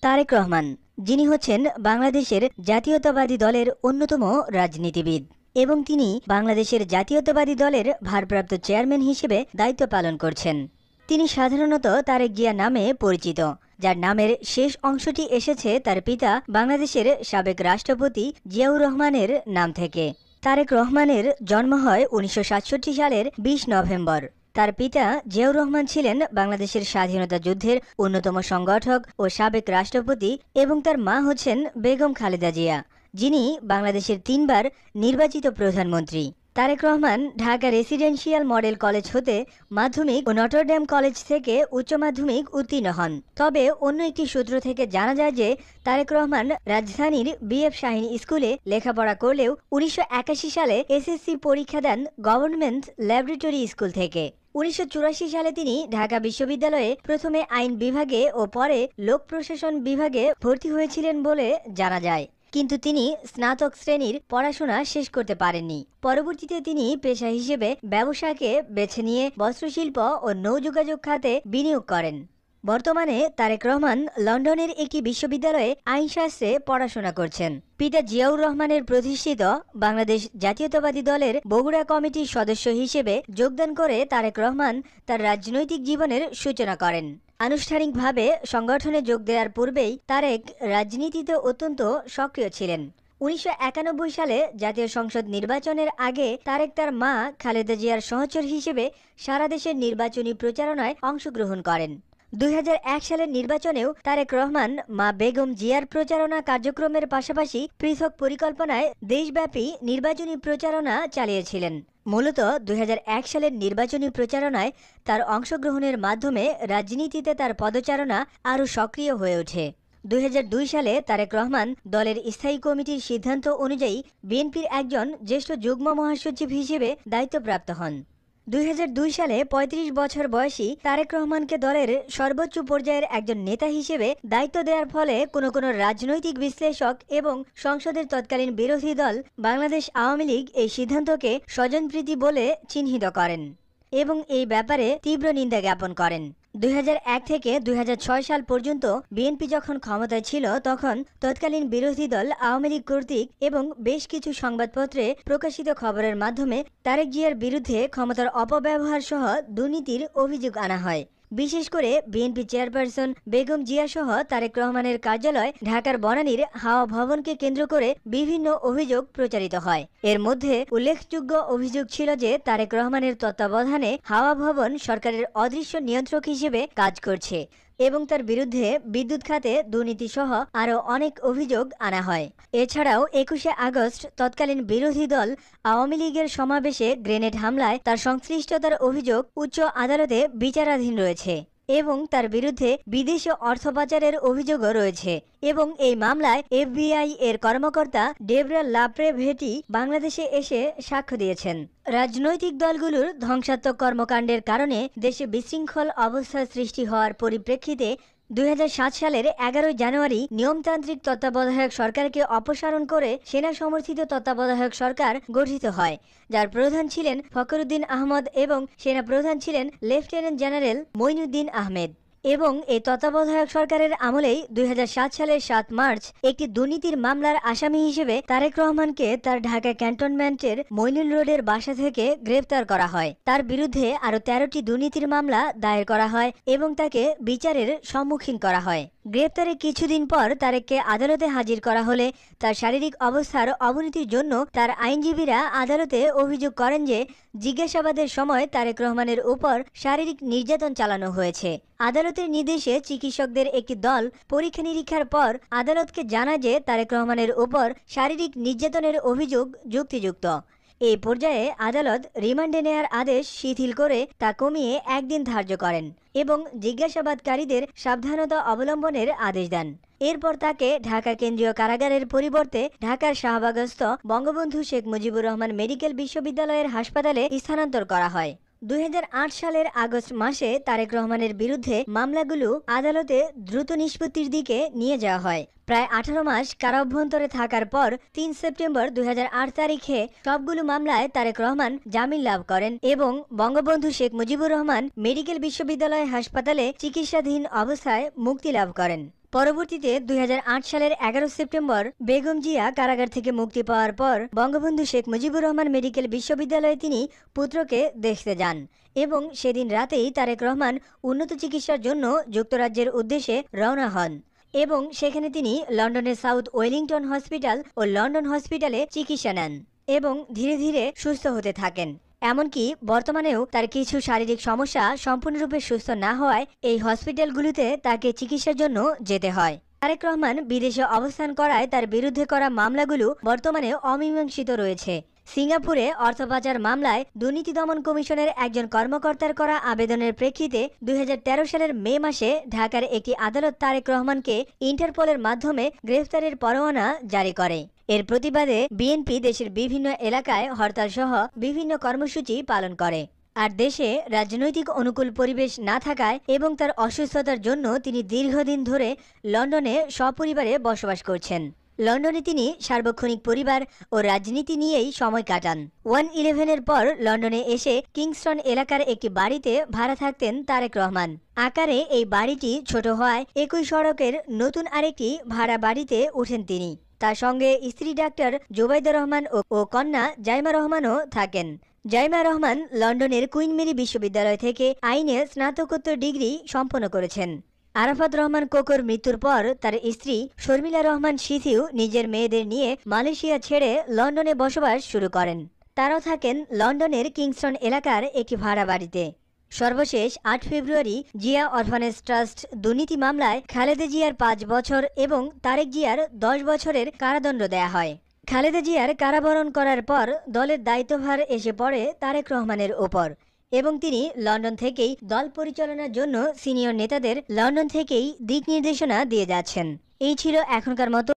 তারেক রহমান, যিনি হচ্ছেন বাংলাদেশের জাতীয়তাবাদী দলের অন্যতম রাজনীতিবিদ এবং তিনি বাংলাদেশের জাতীয়তাবাদী দলের ভারপ্রাপ্ত চেয়ারম্যান হিসেবে দায়িত্ব পালন করছেন। তিনি সাধারণত তারেক জিয়া নামে পরিচিত, যার নামের শেষ অংশটি এসেছে তার পিতা বাংলাদেশের সাবেক রাষ্ট্রপতি জিয়াউর রহমানের নাম থেকে। তারেক রহমানের জন্ম হয় ১৯৬৭ সালের ২০ নভেম্বর। তার পিতা জিয়াউর রহমান ছিলেন বাংলাদেশের স্বাধীনতা যুদ্ধের অন্যতম সংগঠক ও সাবেক রাষ্ট্রপতি এবং তার মা হচ্ছেন বেগম খালেদা জিয়া, যিনি বাংলাদেশের ৩ বার নির্বাচিত প্রধানমন্ত্রী। Tarique Rahman Dhaka Residential Model College হতে মাধ্যমিক ও নটরডেম কলেজ থেকে উচ্চ মাধ্যমিক উত্তীর্ণ হন। তবে অন্য একটি সূত্র থেকে জানা যায় যে তারেক রহমান রাজধানীর বিএফ শাহীন স্কুলে লেখাপড়া করলেও ১৯৮১ সালে এসএসসি পরীক্ষা দেন গভর্নমেন্ট ল্যাবরেটরি স্কুল থেকে। ১৯৮৪ সালে তিনি ঢাকা বিশ্ববিদ্যালয়ে প্রথমে আইন বিভাগে ও পরে লোক প্রশাসন বিভাগে ভর্তি হয়েছিলেন বলে জানা যায়, কিন্তু তিনি স্নাতক শ্রেণীর পড়াশোনা শেষ করতে পারেননি। পরবর্তীতে তিনি পেশা হিসেবে ব্যবসাকে বেছে নিয়ে বস্ত্রশিল্প ও নৌযোগাযোগ খাতে বিনিয়োগ করেন। বর্তমানে তারেক রহমান লন্ডনের একটি বিশ্ববিদ্যালয়ে আইনশাস্ত্রে পড়াশোনা করছেন। পিতা জিয়াউর রহমানের প্রতিষ্ঠিত বাংলাদেশ জাতীয়তাবাদী দলের বগুড়া কমিটির সদস্য হিসেবে যোগদান করে তারেক রহমান তার রাজনৈতিক জীবনের সূচনা করেন। আনুষ্ঠানিকভাবে সংগঠনে যোগ দেওয়ার পূর্বেই তারেক রাজনীতিতে অত্যন্ত সক্রিয় ছিলেন। ১৯৯১ সালে জাতীয় সংসদ নির্বাচনের আগে তারেক তার মা খালেদা জিয়ার সহচর হিসেবে সারা দেশের নির্বাচনী প্রচারণায় অংশগ্রহণ করেন। ২০০১ সালের নির্বাচনেও তারেক রহমান মা বেগম জিয়ার প্রচারণা কার্যক্রমের পাশাপাশি পৃথক পরিকল্পনায় দেশব্যাপী নির্বাচনী প্রচারণা চালিয়েছিলেন। মূলত ২০০১ সালের নির্বাচনী প্রচারণায় তার অংশগ্রহণের মাধ্যমে রাজনীতিতে তার পদচারণা আরও সক্রিয় হয়ে ওঠে। ২০০২ সালে তারেক রহমান দলের স্থায়ী কমিটির সিদ্ধান্ত অনুযায়ী বিএনপির একজন জ্যেষ্ঠ যুগ্ম মহাসচিব হিসেবে দায়িত্বপ্রাপ্ত হন। ২০০২ সালে ৩৫ বছর বয়সী তারেক রহমানকে দলের সর্বোচ্চ পর্যায়ের একজন নেতা হিসেবে দায়িত্ব দেওয়ার ফলে কোনো রাজনৈতিক বিশ্লেষক এবং সংসদের তৎকালীন বিরোধী দল বাংলাদেশ আওয়ামী লীগ এই সিদ্ধান্তকে স্বজনপ্রীতি বলে চিহ্নিত করেন এবং এই ব্যাপারে তীব্র নিন্দা জ্ঞাপন করেন। ২০০১ থেকে ২০০৬ সাল পর্যন্ত বিএনপি যখন ক্ষমতায় ছিল তখন তৎকালীন বিরোধী দল আওয়ামী লীগ কর্তৃক এবং বেশ কিছু সংবাদপত্রে প্রকাশিত খবরের মাধ্যমে তারেক জিয়ার বিরুদ্ধে ক্ষমতার অপব্যবহার সহ দুর্নীতির অভিযোগ আনা হয়। বিশেষ করে বিএনপি চেয়ারপারসন বেগম জিয়া সহ তারেক রহমানের কার্যালয় ঢাকার বনানীর হাওয়া ভবনকে কেন্দ্র করে বিভিন্ন অভিযোগ প্রচারিত হয়। এর মধ্যে উল্লেখযোগ্য অভিযোগ ছিল যে তারেক রহমানের তত্ত্বাবধানে হাওয়া ভবন সরকারের অদৃশ্য নিয়ন্ত্রক হিসেবে কাজ করছে এবং তার বিরুদ্ধে বিদ্যুৎ খাতে দুর্নীতি সহ আরও অনেক অভিযোগ আনা হয়। এছাড়াও ২১শে আগস্ট তৎকালীন বিরোধী দল আওয়ামী লীগের সমাবেশে গ্রেনেড হামলায় তার সংশ্লিষ্টতার অভিযোগ উচ্চ আদালতে বিচারাধীন রয়েছে এবং তার বিরুদ্ধে বিদেশে অর্থ পাচারের অভিযোগও রয়েছে এবং এই মামলায় এফবিআই এর কর্মকর্তা ডেবরা লাপ্রেভেটি বাংলাদেশে এসে সাক্ষ্য দিয়েছেন। রাজনৈতিক দলগুলোর ধ্বংসাত্মক কর্মকাণ্ডের কারণে দেশে বিশৃঙ্খল অবস্থার সৃষ্টি হওয়ার পরিপ্রেক্ষিতে ২০০৭ সালের ১১ জানুয়ারি নিয়মতান্ত্রিক তত্ত্বাবধায়ক সরকারকে অপসারণ করে সেনা সমর্থিত তত্ত্বাবধায়ক সরকার গঠিত হয়, যার প্রধান ছিলেন ফখরুদ্দিন আহমদ এবং সেনা প্রধান ছিলেন লেফটেন্যান্ট জেনারেল মঈনুদ্দিন আহমেদ। এবং এই তত্ত্বাবধায়ক সরকারের আমলেই ২০০৭ সালের ৭ মার্চ একটি দুর্নীতির মামলার আসামি হিসেবে তারেক রহমানকে তার ঢাকা ক্যান্টনমেন্টের মইনুল রোডের বাসা থেকে গ্রেফতার করা হয়। তার বিরুদ্ধে আরও ১৩টি দুর্নীতির মামলা দায়ের করা হয় এবং তাকে বিচারের সম্মুখীন করা হয়। গ্রেপ্তারের কিছুদিন পর তারেককে আদালতে হাজির করা হলে তার শারীরিক অবস্থার অবনতির জন্য তার আইনজীবীরা আদালতে অভিযোগ করেন যে জিজ্ঞাসাবাদের সময় তারেক রহমানের উপর শারীরিক নির্যাতন চালানো হয়েছে। আদালতের নির্দেশে চিকিৎসকদের একটি দল পরীক্ষা নিরীক্ষার পর আদালতকে জানায় যে তারেক রহমানের উপর শারীরিক নির্যাতনের অভিযোগ যুক্তিযুক্ত। এই পর্যায়ে আদালত রিমান্ডে নেয়ার আদেশ শিথিল করে তা কমিয়ে ১ দিন ধার্য করেন এবং জিজ্ঞাসাবাদকারীদের সাবধানতা অবলম্বনের আদেশ দেন। এরপর তাকে ঢাকা কেন্দ্রীয় কারাগারের পরিবর্তে ঢাকার শাহবাগস্থ বঙ্গবন্ধু শেখ মুজিবুর রহমান মেডিকেল বিশ্ববিদ্যালয়ের হাসপাতালে স্থানান্তর করা হয়। ২০০৮ সালের আগস্ট মাসে তারেক রহমানের বিরুদ্ধে মামলাগুলো আদালতে দ্রুত নিষ্পত্তির দিকে নিয়ে যাওয়া হয়। প্রায় ১৮ মাস কারাভ্যন্তরে থাকার পর ৩ সেপ্টেম্বর ২০০৮ তারিখে সবগুলো মামলায় তারেক রহমান জামিন লাভ করেন এবং বঙ্গবন্ধু শেখ মুজিবুর রহমান মেডিকেল বিশ্ববিদ্যালয় হাসপাতালে চিকিৎসাধীন অবস্থায় মুক্তি লাভ করেন। পরবর্তীতে 2008 সালের 11 সেপ্টেম্বর বেগম জিয়া কারাগার থেকে মুক্তি পাওয়ার পর বঙ্গবন্ধু শেখ মুজিবুর রহমান মেডিকেল বিশ্ববিদ্যালয়ে তিনি পুত্রকে দেখতে যান এবং সেদিন রাতেই তারেক রহমান উন্নত চিকিৎসার জন্য যুক্তরাজ্যের উদ্দেশ্যে রওনা হন এবং সেখানে তিনি লন্ডনের সাউথ ওয়েলিংটন হসপিটাল ও লন্ডন হসপিটালে চিকিৎসা নেন এবং ধীরে ধীরে সুস্থ হতে থাকেন। এমনকি বর্তমানেও তার কিছু শারীরিক সমস্যা সম্পূর্ণরূপে সুস্থ না হওয়ায় এই হসপিটালগুলোতে তাকে চিকিৎসার জন্য যেতে হয়। তারেক রহমান বিদেশে অবস্থান করায় তার বিরুদ্ধে করা মামলাগুলো বর্তমানে অমীমাংসিত রয়েছে। সিঙ্গাপুরে অর্থ পাচার মামলায় দুর্নীতি দমন কমিশনের একজন কর্মকর্তার করা আবেদনের প্রেক্ষিতে 2013 সালের মে মাসে ঢাকার একটি আদালত তারেক রহমানকে ইন্টারপোলের মাধ্যমে গ্রেফতারের পরোয়ানা জারি করে। এর প্রতিবাদে বিএনপি দেশের বিভিন্ন এলাকায় হরতাল সহ বিভিন্ন কর্মসূচি পালন করে। আর দেশে রাজনৈতিক অনুকূল পরিবেশ না থাকায় এবং তার অসুস্থতার জন্য তিনি দীর্ঘদিন ধরে লন্ডনে সপরিবারে বসবাস করছেন। লন্ডনে তিনি সার্বক্ষণিক পরিবার ও রাজনীতি নিয়েই সময় কাটান। 1/11-এর পর লন্ডনে এসে কিংস্টন এলাকার একটি বাড়িতে ভাড়া থাকতেন তারেক রহমান। আকারে এই বাড়িটি ছোট হওয়ায় একই সড়কের নতুন আরেকটি ভাড়া বাড়িতে উঠেন তিনি। তার সঙ্গে স্ত্রী ডাক্তার জোবাইদা রহমান ও কন্যা জাইমা রহমানও থাকেন। জাইমা রহমান লন্ডনের কুইন মেরি বিশ্ববিদ্যালয় থেকে আইনে স্নাতকোত্তর ডিগ্রি সম্পন্ন করেছেন। আরাফাত রহমান কোকোর মৃত্যুর পর তার স্ত্রী শর্মিলা রহমান সিথিও নিজের মেয়েদের নিয়ে মালয়েশিয়া ছেড়ে লন্ডনে বসবাস শুরু করেন। তারাও থাকেন লন্ডনের কিংস্টন এলাকার একটি ভাড়া বাড়িতে। সর্বশেষ 8 ফেব্রুয়ারি জিয়া অরফানেজ ট্রাস্ট দুর্নীতি মামলায় খালেদা জিয়ার 5 বছর এবং তারেক জিয়ার 10 বছরের কারাদণ্ড দেয়া হয়। খালেদা জিয়ার কারাবরণ করার পর দলের দায়িত্বভার এসে পড়ে তারেক রহমানের ওপর এবং তিনি লন্ডন থেকেই দল পরিচালনার জন্য সিনিয়র নেতাদের লন্ডন থেকেই দিক নির্দেশনা দিয়ে যাচ্ছেন। এই ছিল এখনকার মতো।